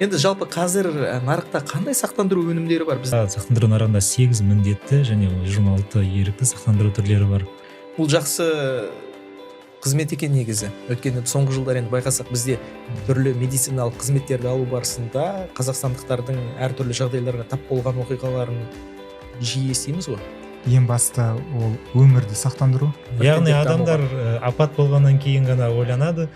Енді жалпы қазір нарықта қандай сақтандыру өнімдері бар? Сақтандыру нарығында 8 міндетті және 26 ерікті сақтандыру түрлері бар. Бұл жақсы қызмет екен негізі. Өйткені соңғы жылдар енді байқасақ, бізде түрлі медициналық қызметтерді алу барысында қазақстандықтардың әртүрлі жағдайларға тап болған оқиғаларын жиі естиміз ғой. Ең басты ол өмірді сақтандыру. Яғни адамдар апат болғаннан кейін ғана ойланады.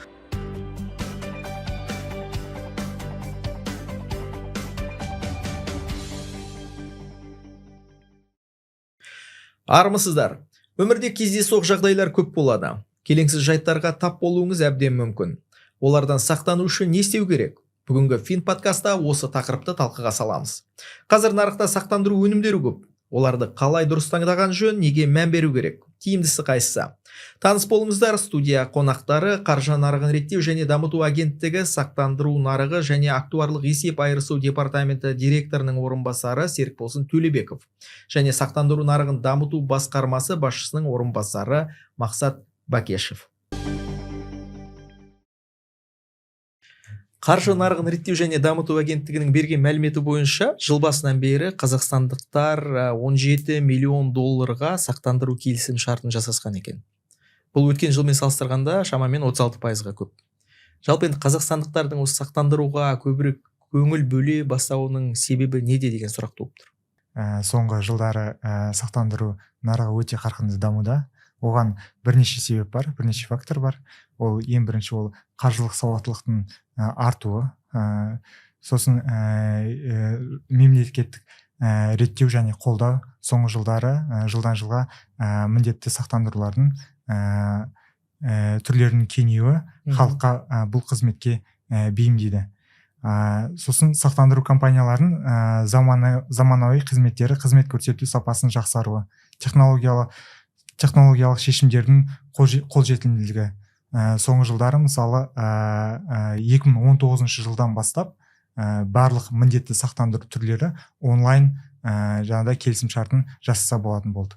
Армысыздар. Өмірде кездейсоқ жағдайлар көп болады. Келеңсіз жайттарға тап болуыңыз әбден мүмкін. Олардан сақтану үшін не істеу керек? Бүгінгі Фин подкастта осы тақырыпты талқыға саламыз. Қазір нарықта сақтандыру өнімдері көп. Оларды қалай дұрыс таңдаған жөн, неге мән беру керек? Тиімдісі қайсысы? Таныс болыңыздар. Студия қонақтары қаржы нарығын реттеу және дамыту агенттігі сақтандыру нарығы және актуарлық есеп айырысу департаменті директорының орынбасары Серікболсын Төлебеков және сақтандыру нарығын дамыту басқармасы басшысының орынбасары Мақсат Бакешев. Қаржы нарығын реттеу және дамыту агенттігінің берген мәліметі бойынша, жыл басынан бері қазақстандықтар 17 миллион долларға сақтандыру келісім шартын жасасқан екен. Бұл өткен жылмен салыстырғанда шамамен 36%-ға көп. Жалпы енді қазақстандықтардың осы сақтандыруға көбірек көңіл бөле бастауының себебі неде деген сұрақ туып тұр. Соңғы жылдары сақтандыру нарығы өте қарқынды дамуда. Оған бірнеше себеп бар, бірнеше фактор бар. Ол ең бірінші ол қаржылық сауаттылықтың артуы, сосын мемлекеттік реттеу және қолдау соңғы жылдары жылдан жылға міндетті сақтандырулардың түрлерінің кеңеюі халыққа бұл қызметке бейімдейді. Сосын сақтандыру компанияларын заманауи қызмет көрсету сапасын жақсаруы, технологиялық шешімдердің қолжетімділігі. Соңғы жылдары мысалы 2019 жылдан бастап барлық міндетті сақтандыру түрлері онлайн жаңағыдай келісім шартын жасаса болатын болды.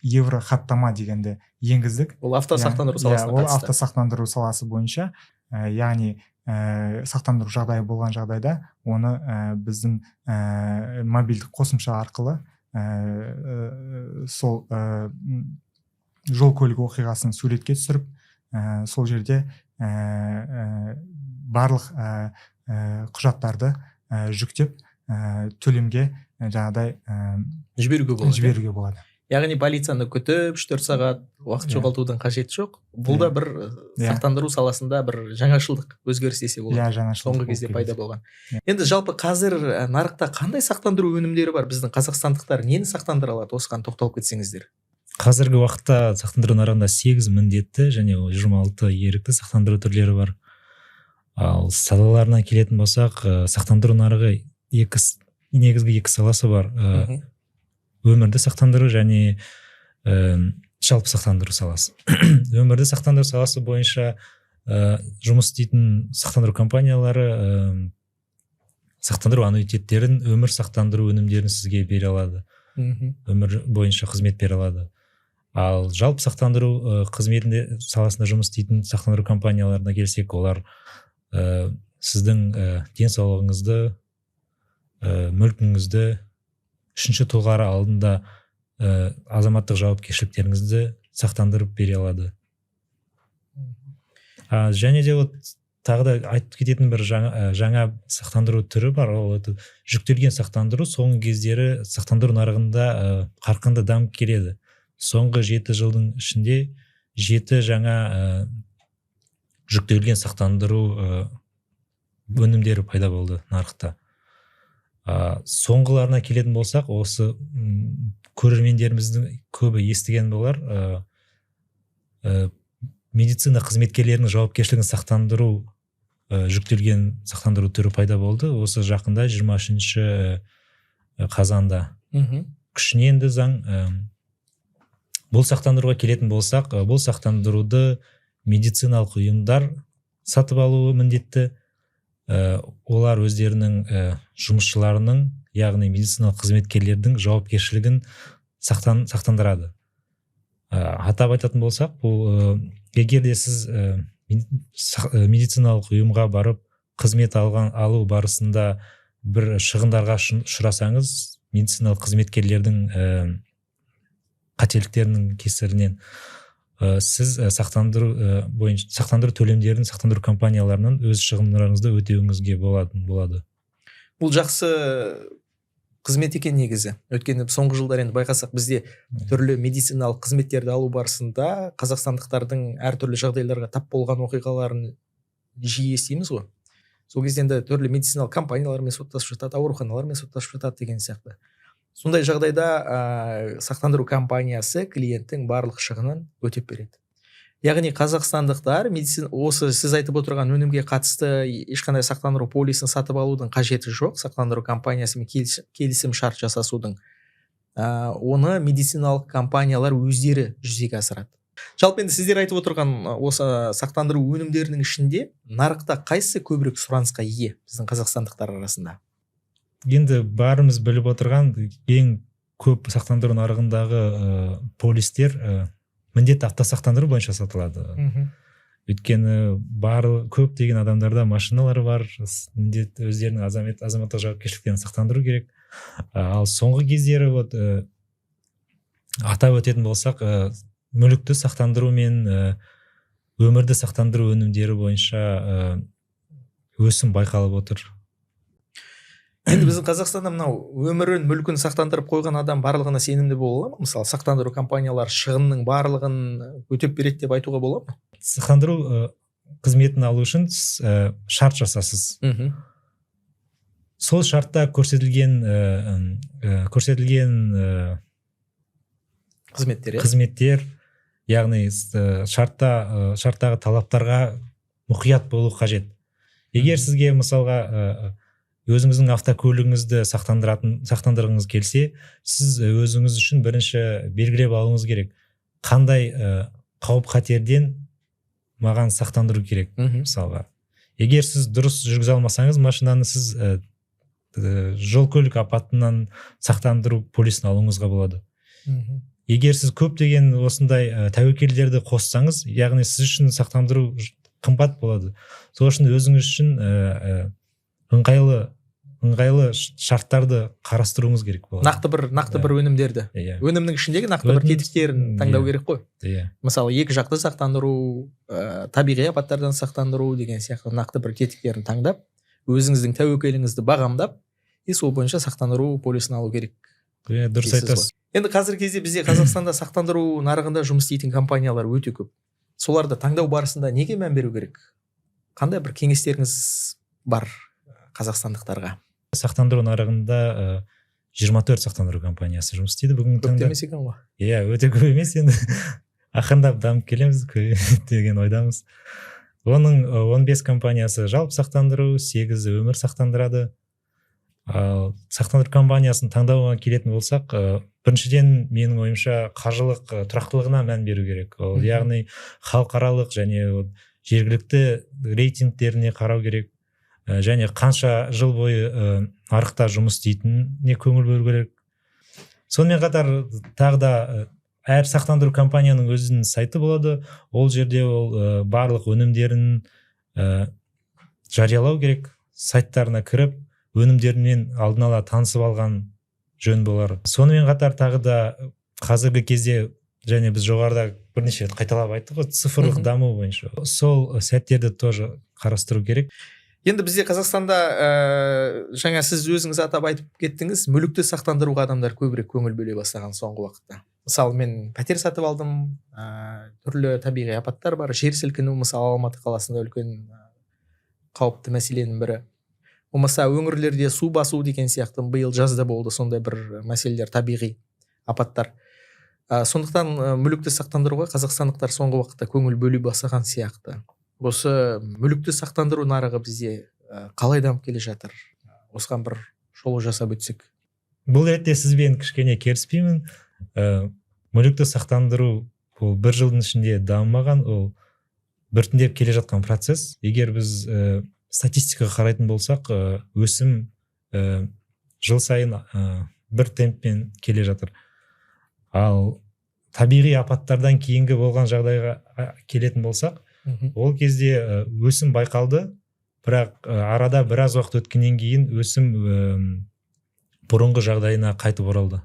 Евро хаттама дегенді енгіздік. Ол автосақтандыру саласына қатысты. Ол автосақтандыру саласы бойынша, яғни сақтандыру жағдайы болған жағдайда оны біздің мобильдік қосымша арқылы сол жол көлік оқиғасын суретке түсіріп, сол жерде барлық құжаттарды жүктеп төлемге жаңағыдай жіберуге болады. Яғни полицияны күтіп 3-4 сағат уақыт жоғалтудың қажеті жоқ. Бұл да бір сақтандыру саласында бір жаңашылдық, өзгеріс десе болады. Соңғы кезде пайда болған. Енді жалпы қазір нарықта қандай сақтандыру өнімдері бар? Біздің қазақстандықтар нені сақтандыра алады? Осыған тоқталып кетсеңіздер. Қазіргі уақытта сақтандыру нарығында 8 міндетті және 26 ерікті сақтандыру түрлері бар. Ал салаларына келетін болсақ, сақтандыру нарығы негізгі екі саласы бар. Өмірді сақтандыру және жалпы сақтандыру саласы. Өмірді сақтандыру саласы бойынша жұмыс істейтін сақтандыру компаниялары сақтандыру аннуитеттерін, өмір сақтандыру өнімдерін сізге бере алады. Өмір бойынша қызмет бере алады. Ал жалпы сақтандыру қызметінде саласында жұмыс істейтін сақтандыру компанияларына келсек, олар сіздің денсаулығыңызды, мүлкіңізді, үшінші тұлғары алдында азаматтық жауапкершіліктеріңізді сақтандырып бере алады. Және де тағы да айтып кететін бір жаңа сақтандыру түрі бар. Ол жүктелген сақтандыру соңғы кездері сақтандыру нарығында қарқынды дамып келеді. Соңғы 7 жылдың ішінде 7 жаңа жүктелген сақтандыру өнімдері пайда болды нарықта. Соңғыларына келетін болсақ, осы көрермендеріміздің көбі естіген болар. Медицина қызметкерлерінің жауапкершілігін сақтандыру жүктелген сақтандыру түрі пайда болды. Осы жақында 23 қазанда күшіне енді заң. Бұл сақтандыруға келетін болсақ, бұл сақтандыруды медициналық ұйымдар сатып алуы міндетті. Олар өздерінің жұмысшыларының, яғни медициналық қызметкерлердің жауапкершілігін сақтандырады. Атап айтатын болсақ, бұл егер де сіз медициналық ұйымға барып қызмет алу барысында бір шығындарға ұшырасаңыз, медициналық қызметкерлердің қателіктерінің кесірінен сіз сақтандыру төлемдерін сақтандыру компанияларынан өз шығындарыңызды өтеуіңізге болады. Бұл жақсы қызмет екен негізі. Өйткені соңғы жылдар енді байқасақ, бізде түрлі медициналық қызметтерді алу барысында қазақстандықтардың әртүрлі жағдайларға тап болған оқиғаларын жиі естиміз ғой. Сол кезде енді түрлі медициналық компаниялармен соттасып жатады, ауруханалармен соттасып жатады деген сияқты. Сондай жағдайда сақтандыру компаниясы клиенттің барлық шығынын өтеп береді. Яғни қазақстандықтар осы сіз айтып отырған өнімге қатысты ешқандай сақтандыру полисін сатып алудың қажеті жоқ. Сақтандыру компаниясымен келісім шарт жасасудың. Оны медициналық компаниялар өздері жүзеге асырады. Жалпы енді сіздер айтып отырған осы сақтандыру өнімдерінің ішінде нарықта қайсысы көбірек сұранысқа ие біздің қазақстандықтар арасында? Енді барымыз біліп отырған ең көп сақтандыру нарығындағы полистер міндетті автосақтандыру бойынша сатылады. Өйткені көп деген адамдарда машиналары бар, міндетті өздерінің азаматтық жауапкершіліктерін сақтандыру керек. Ал соңғы кездері атап өтетін болсақ, мүлікті сақтандыру мен өмірді сақтандыру өнімдері бойынша өсім байқалып отыр. Енді біздің Қазақстанда мынау өмірін, мүлкін сақтандырып қойған адам барлығына сенімді бола ма? Мысалы, сақтандыру компаниялар шығынның барлығын өтеп береді деп айтуға бола ма? Сақтандыру қызметін алу үшін шарт жасасыз. Сол шартта көрсетілген қызметтер, яғни шарттағы талаптарға мұқият болу қажет. Егер сізге мысалға өзіңіздің автокөлігіңізді сақтандырғыңыз келсе, сіз өзіңіз үшін бірінші белгілеп алуыңыз керек. Қандай қауіп қатерден маған сақтандыру керек, мысалға. Егер сіз дұрыс жүргізе алмасаңыз, машинаны сіз жол-көлік апатынан сақтандыру полисін алуыңызға болады. Егер сіз көптеген осындай тәуекелдерді қоссаңыз, яғни сіз үшін сақтандыру қымбат болады. Сол үшін өзіңіз үшін ыңғайлы шарттарды қарастыруыңыз керек болады. Нақты бір өнімдерді. Өнімнің ішіндегі нақты бір тетіктерін таңдау керек қой. Мысалы, екі жақты сақтандыру, табиғи апаттардан сақтандыру деген сияқты нақты бір тетіктерін таңдап, өзіңіздің тәуекеліңізді бағамдап, сол бойынша сақтандыру полисін алу керек. Дұрыс айтасыз. Енді қазіргі кезде бізде Қазақстанда сақтандыру нарығында жұмыс істейтін компаниялар өте көп. Соларды таңдау барысында неге мән беру керек? Қандай бір кеңестеріңіз бар қазақстандықтарға? Сақтандыру нарығында 24 сақтандыру компаниясы жұмыс істейді бүгінгі таңда. Көп емес екен ғой. Өте көп емес, енді ақырындап дамып келеміз деген ойдамыз. Оның 15 компаниясы жалпы сақтандыру, 8 өмір сақтандырады. Сақтандыру компаниясын таңдауға келетін болсақ, біріншіден менің ойымша қаржылық тұрақтылығына мән беру керек. Яғни халықаралық және жергілікті рейтингтеріне қарау керек. Және қанша жыл бойы нарықта жұмыс істейтініне көңіл бөлу керек. Сонымен қатар тағы да әр сақтандыру компанияның өзінің сайты болады. Ол жерде ол барлық өнімдерін жариялау керек. Сайттарына кіріп, өнімдермен алдын ала танысып алған жөн болар. Сонымен қатар тағы да қазіргі кезде, және біз жоғарыда бірнеше рет қайталап айттық, цифрлық даму бойынша сол сәттерді тоже қарастыру керек. Енді бізде Қазақстанда жаңа сіз өзіңіз атап айтып кеттіңіз, мүлікті сақтандыруға адамдар көбірек көңіл бөле бастаған соңғы уақытта. Мысалы, мен пәтер сатып алдым, түрлі табиғи апаттар бар, жер сілкіну, мысалы Алматы қаласында үлкен қауіпті мәселенің бірі. Болмаса өңірлерде су басу деген сияқты биыл жазда болды сондай бір мәселелер, табиғи апаттар. Сондықтан мүлікті сақтандыруға қазақстандықтар соңғы уақытта көңіл бөле бастаған сияқты. Осы мүлікті сақтандыру нарығы бізде қалай дамып келе жатыр? Осыған бір шолу жасап өтсек. Бұл ретте сізбен кішкене керіспеймін. Мүлікті сақтандыру бұл бір жылдың ішінде дамымаған, ол біртіндеп келе жатқан процесс. Егер біз статистикаға қарайтын болсақ, өсім жыл сайын бір темппен келе жатыр. Ал табиғи апаттардан кейінгі болған жағдайға келетін болсақ, ол кезде өсім байқалды, бірақ арада біраз уақыт өткеннен кейін өсім бұрынғы жағдайына қайтып оралды.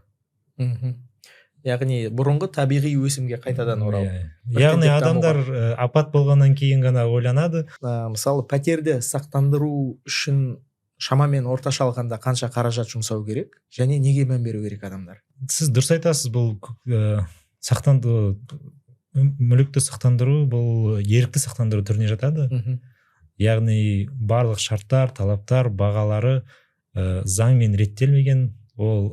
Яғни бұрынғы табиғи өсімге қайтадан оралды. Яғни адамдар апат болғаннан кейін ғана ойланады. Мысалы пәтерді сақтандыру үшін шамамен орташа алғанда қанша қаражат жұмсау керек және неге мән беру керек адамдар? Сіз дұрыс айтасыз, бұл мүлікті сақтандыру бұл ерікті сақтандыру түріне жатады. Яғни барлық шарттар, талаптар, бағалары заңмен реттелмеген, ол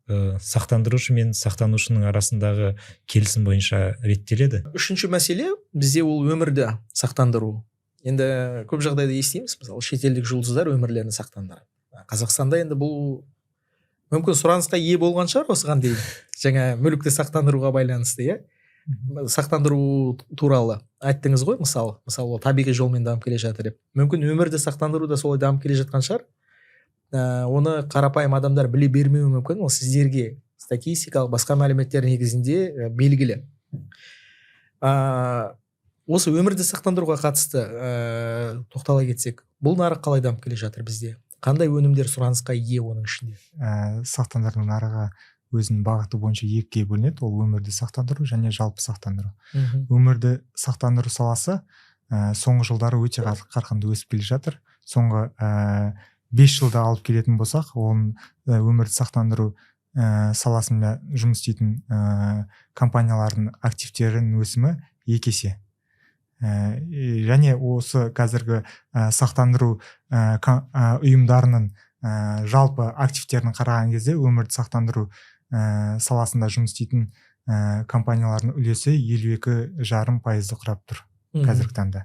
сақтандырушы мен сақтанушының арасындағы келісім бойынша реттеледі. Үшінші мәселе бізде ол өмірді сақтандыру. Енді көп жағдайда естиміз, мысалы шетелдік жұлдыздар өмірлерін сақтандырады. Қазақстанда енді бұл мүмкін сұранысқа ие болған шығар осыған дейін. Жаңа мүлікті сақтандыруға байланысты, сақтандыру туралы айттыңыз ғой, мысалы ол табиғи жолмен дамып келе жатыр деп. Мүмкін өмірді сақтандыру да солай дамып келе жатқан шығар. Оны қарапайым адамдар біле бермеуі мүмкін, ол сіздерге статистикалық басқа мәліметтер негізінде белгілі. Осы өмірді сақтандыруға қатысты тоқтала кетсек, бұл нарық қалай дамып келе жатыр бізде? Қандай өнімдер сұранысқа ие оның ішінде? Сақтандыру нарығы өзінің бағыты бойынша екіге бөлінеді, ол өмірді сақтандыру және жалпы сақтандыру. Өмірді сақтандыру саласы соңғы жылдары өте қарқынды өсіп келе жатыр. Соңғы 5 жылда алып келетін болсақ, оның өмірді сақтандыру саласында жұмыс істейтін компаниялардың активтерінің өсімі 2 есе. Және осы қазіргі сақтандыру ұйымдарының жалпы активтерін қараған кезде өмірді сақтандыру саласында жұмыс істейтін компаниялардың үлесі 52,5% құрап тұр қазіргі таңда.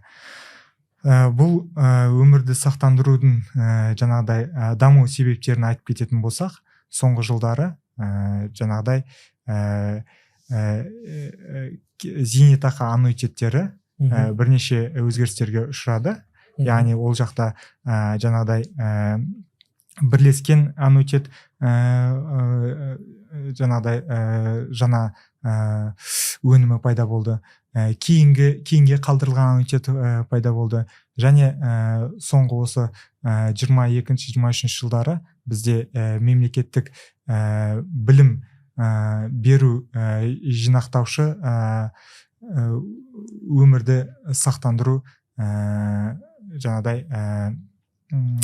Бұл өмірді сақтандырудың жаңағыдай даму себептерін айтып кететін болсақ, соңғы жылдары жаңағыдай зейнетақы аннуитеттері бірнеше өзгерістерге ұшырады. Яғни ол жақта жаңағыдай бірлескен аннуитет жаңағыдай жаңа өнімі пайда болды. Кейінге қалдырылған аннуитет пайда болды. Және соңғы осы 22-23 жылдары бізде мемлекеттік білім беру жинақтаушы өмірді сақтандыру жаңағыдай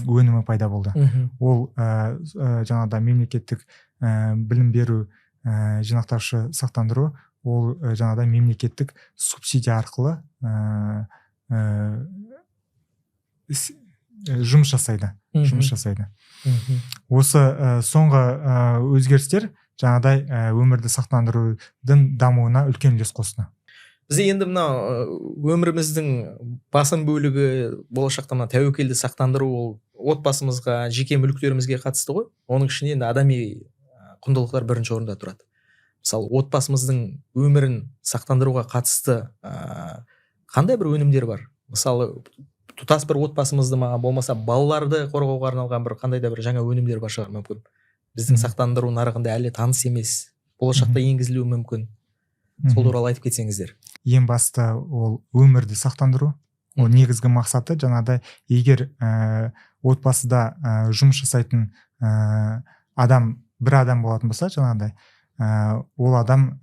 өнімі пайда болды. Ол жаңағыдай мемлекеттік білім беру жинақтаушы сақтандыру, ол жаңағыдай мемлекеттік субсидия арқылы жұмыс жасайды. Осы соңғы өзгерістер жаңағыдай өмірді сақтандырудың дамуына үлкен үлес қосты. Бізде енді мына өміріміздің басым бөлігі болашақта мына тәуекелді сақтандыру, ол отбасымызға, жеке мүліктерімізге қатысты ғой. Оның ішінде енді адами құндылықтар бірінші орында тұрады. Мысалы, отбасымыздың өмірін сақтандыруға қатысты қандай бір өнімдер бар? Мысалы, тұтас бір отбасымызды ма, болмаса балаларды қорғауға арналған бір қандай да бір жаңа өнімдер бар шығар мүмкін. Біздің сақтандыру нарығында әлі таныс емес, болашақта енгізілуі мүмкін. Сол туралы айтып кетсеңіздер. Ең басты ол өмірді сақтандыру. Ол негізгі мақсаты жаңағыдай, егер отбасыда жұмыс жасайтын бір адам болатын болса, жаңағыдай, ол адам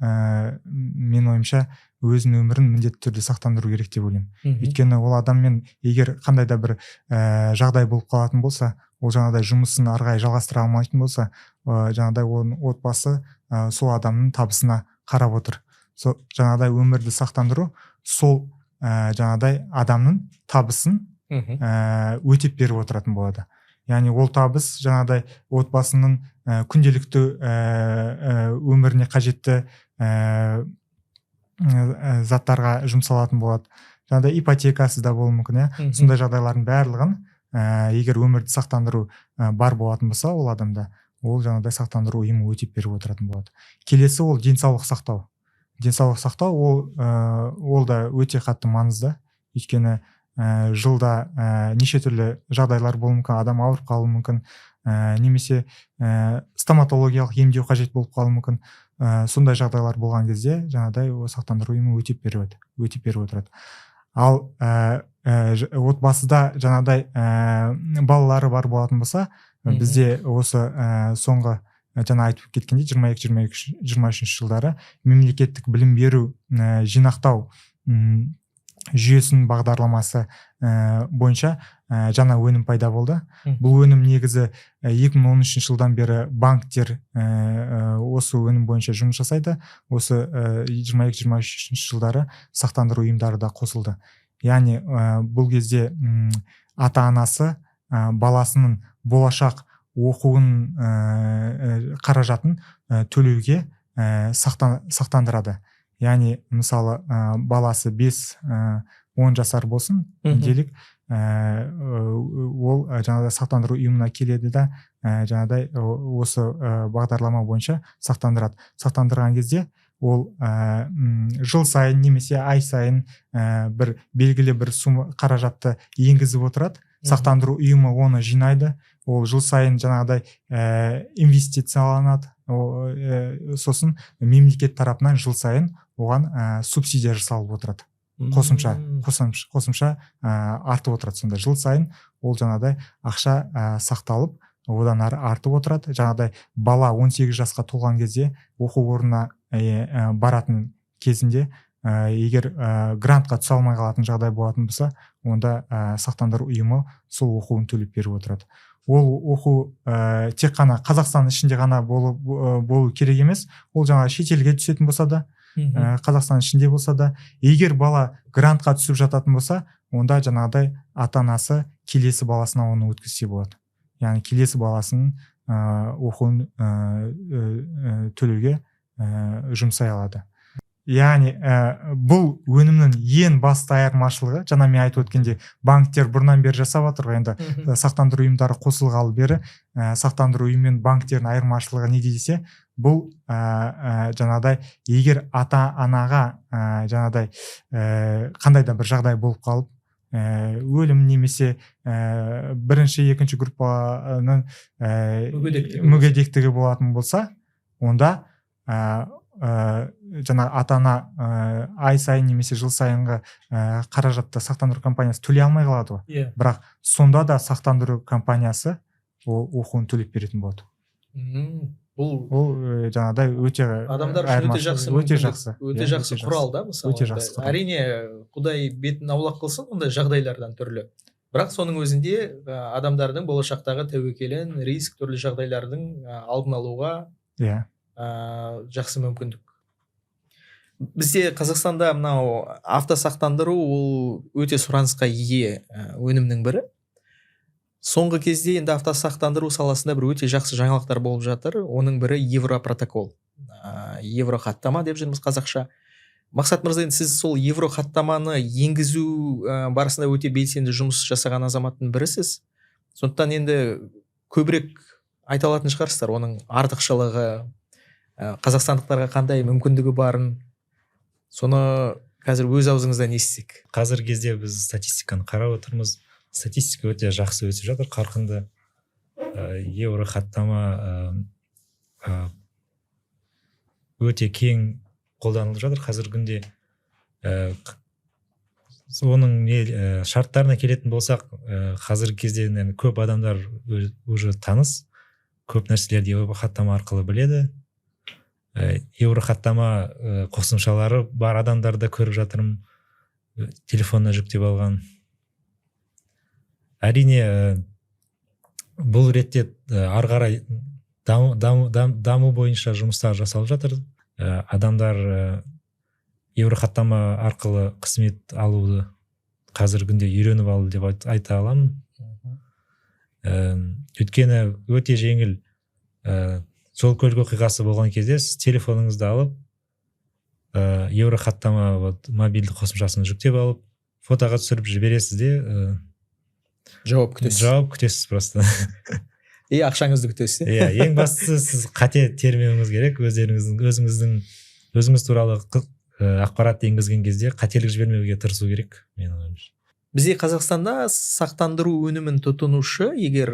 мен ойымша өзінің өмірін міндетті түрде сақтандыру керек деп ойлаймын. Өйткені ол адаммен егер қандай да бір жағдай болып қалатын болса, ол жаңағыдай жұмысын арғай жалғастыра алмайтын болса, жаңағыдай оның отбасы сол адамның табысына қарап отыр. Жаңағыдай өмірді сақтандыру сол жаңағыдай адамның табысын өтеп беріп отыратын болады. Яғни ол табыс жаңағыдай отбасының күнделікті өміріне қажетті заттарға жұмсалатын болады. Жаңағыдай ипотекасы да болуы мүмкін, сондай жағдайлардың барлығын егер өмірді сақтандыру бар болатын болса, ол адамда, ол жаңағыдай сақтандыру ұйымы өтеп беріп отыратын болады. Келесі ол денсаулық сақтау. Денсаулық сақтау ол да өте қатты маңызды. Өйткені жылда неше түрлі жағдайлар болуы мүмкін, адам ауырып қалуы мүмкін, немесе стоматологиялық емдеу қажет болып қалуы мүмкін. Сондай жағдайлар болған кезде жаңағыдай сақтандыру ұйымы өтеп беріп отырады. Ал отбасыда жаңағыдай балалары бар болатын болса, бізде осы соңғы жаңа айтып кеткендей 22-23 жылдары мемлекеттік білім беру жинақтау жүйесінің бағдарламасы бойынша жаңа өнім пайда болды. Бұл өнім негізі 2013 жылдан бері банктер осы өнім бойынша жұмыс жасайды. Осы 22-23 жылдары сақтандыру ұйымдары да қосылды. Яғни бұл кезде ата-анасы баласының болашақ оқуын қаражатын төлеуге сақтандырады. Яғни мысалы баласы 5-10 жасар болсын, делік, ол жаңағыдай сақтандыру ұйымына келеді да жаңағыдай осы бағдарлама бойынша сақтандырады. Сақтандырған кезде ол жыл сайын немесе ай сайын бір белгілі бір қаражатты енгізіп отырады. Сақтандыру ұйымы оны жинайды. Ол жыл сайын жаңағыдай инвестицияланады. Сосын мемлекет тарапынан жыл сайын оған субсидия жасалып отырады. Қосымша артып отырады. Сонда жыл сайын ол жаңағыдай ақша сақталып, одан ары артып отырады. Жаңағыдай бала 18 жасқа толған кезде оқу орнына баратын кезінде егер грантқа түсе алмай қалатын жағдай болатын болса, онда сақтандыру ұйымы сол оқуын төлеп беріп отырады. Ол оқу тек қана Қазақстан ішінде ғана болу керек емес. Ол жаңа шетелге түсетін болса да, Қазақстан ішінде болса да, егер бала грантқа түсіп жататын болса, онда жаңағыдай ата-анасы келесі баласына оны өткізсе болады. Яғни келесі баласының оқуын төлеуге жұмсай алады. Яғни бұл өнімнің ең басты айырмашылығы, жаңа мен айтып өткенде, банктер бұрыннан бері жасап жатыр ғой, енді сақтандыру ұйымдары қосылғалы бері сақтандыру ұйым мен банктердің айырмашылығы не десе, бұл жаңағыдай егер ата-анаға жаңағыдай қандай да бір жағдай болып қалып, өлім немесе бірінші, екінші группаның мүгедектігі болатын болса, онда жаңа ата-ана ай сайын немесе жыл сайынғы қаражатты сақтандыру компаниясы төлей алмай қалады ғой. Бірақ сонда да сақтандыру компаниясы оқуын төлеп беретін болады. Бұл жаңағыдай өте адамдар үшін өте жақсы құрал да, мысалы. Әрине, Құдай бетін аулақ қылсын ондай жағдайлардан түрлі. Бірақ соның өзінде адамдардың болашақтағы тәуекелін, риск, түрлі жағдайлардың алдын алуға жақсы мүмкіндік. Бізде Қазақстанда мынау автосақтандыру ол өте сұранысқа ие өнімнің бірі. Соңғы кезде енді автосақтандыру саласында бір өте жақсы жаңалықтар болып жатыр. Оның бірі Европротокол. Еврохаттама деп жүрміз қазақша. Мақсат мырза, сіз сол Еврохаттаманы енгізу барысында өте белсенді жұмыс жасаған азаматтың бірісіз. Сондықтан енді көбірек айта алатын шығарсыздар, оның артықшылығы, қазақстандықтарға қандай мүмкіндігі барын, соны қазір өз аузыңыздан естісек. Қазір кезде біз статистиканы қарап отырмыз. Статистика өте жақсы өсіп жатыр, қарқынды. Еврохаттама өте кең қолданылып жатыр қазіргі күнде. Оның шарттарына келетін болсақ, қазіргі кезде көп адамдар уже таныс, көп нәрселерді Еврохаттама арқылы біледі. Еврохаттама қосымшалары бар адамдарды көріп жатырмын, телефонына жүктеп алған. Әрине, бұл ретте ары қарай даму бойынша жұмыстар жасалып жатыр. Адамдар Еврохаттама арқылы қызмет алуды қазіргі күнде үйреніп алды деп айта аламын. Өйткені өте жеңіл. Жол көлік оқиғасы болған кезде сіз телефоныңызды алып, Еврохаттама мобильді қосымшасын жүктеп алып, фотоға түсіріп жібересіз де, жауап күтесіз просто. Ақшаңызды күтесіз. Ең бастысы сіз қате термеуіңіз керек, өзіңіз туралы ақпарат енгізген кезде қателік жібермеуге тырысу керек, менің ойымша. Бізде Қазақстанда сақтандыру өнімін тұтынушы егер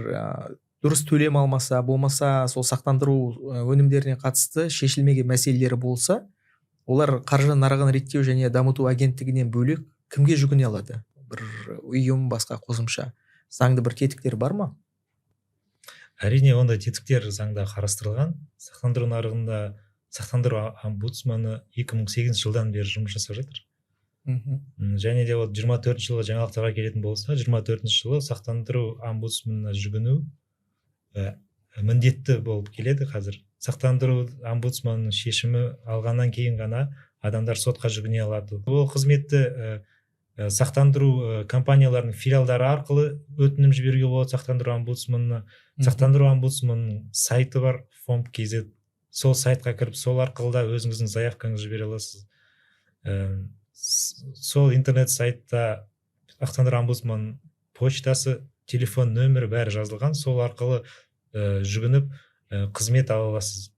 дұрыс төлем алмаса, болмаса сол сақтандыру өнімдеріне қатысты шешілмеген мәселелері болса, олар қаржы нарығын реттеу және дамыту агенттігінен бөлек кімге жүгіне алады? бір ұйым басқа қосымша заңды бір тетіктер бар ма? Әрине ондай тетіктер заңда қарастырылған. Сақтандыру нарығында сақтандыру омбудсманы 2008 жылдан бері жұмыс жасап жатыр. Және де 24 жылғы жаңалықтарға келетін болса, 24 жылы сақтандыру омбудсманына жүгіну міндетті болып келеді қазір. Сақтандыру омбудсманының шешімі алғаннан кейін ғана адамдар сотқа жүгіне алады. Бұл қызметті сақтандыру компанияларының филиалдары арқылы өтінім жіберуге болады сақтандыру омбудсманына. Сақтандыру омбудсманының сайты бар, FOMP.kz. Сол сайтқа кіріп, сол арқылы да өзіңіздің заявкаңызды жібере аласыз. Сол интернет сайтта сақтандыру омбудсманның почтасы, телефон нөмірі бәрі жазылған. Сол арқылы жүгініп қызмет ала аласыз.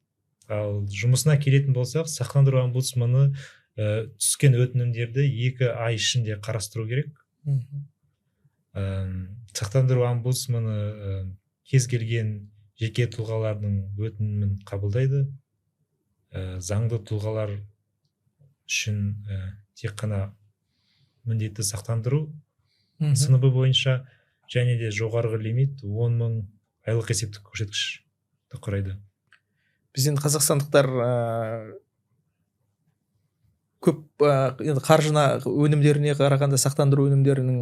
Ал жұмысына келетін болсақ, сақтандыру омбудсманы түскен өтінімдерді 2 ай ішінде қарастыру керек. Сақтандыру омбудсманы кез келген жеке тұлғалардың өтінімін қабылдайды. Заңды тұлғалар үшін тек қана міндетті сақтандыру сыныбы бойынша және де жоғарғы лимит 10 000 айлық есептік көрсеткішті құрайды. Бізден қазақстандықтар көп қаржына өнімдеріне қарағанда сақтандыру өнімдерінің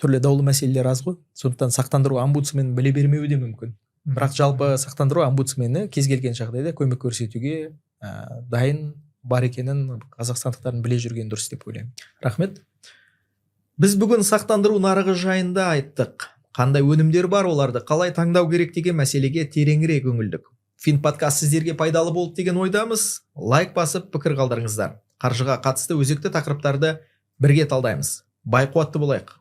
түрлі даулы мәселелер аз ғой. Сондықтан сақтандыру омбудсменін біле бермеуі де мүмкін. Бірақ жалпы сақтандыру омбудсмені кез келген жағдайда көмек көрсетуге дайын бар екенін қазақстандықтардың біле жүрген дұрыс деп ойлаймын. Рахмет. Біз бүгін сақтандыру нарығы жайында айттық. Қандай өнімдер бар, оларды қалай таңдау керек деген мәселеге тереңірек үңілдік. Финподкаст сіздерге пайдалы болды деген ойдамыз. Лайк басып пікір қалдырыңыздар. Қаржыға қатысты өзекті тақырыптарды бірге талдаймыз. Бай қуатты болайық.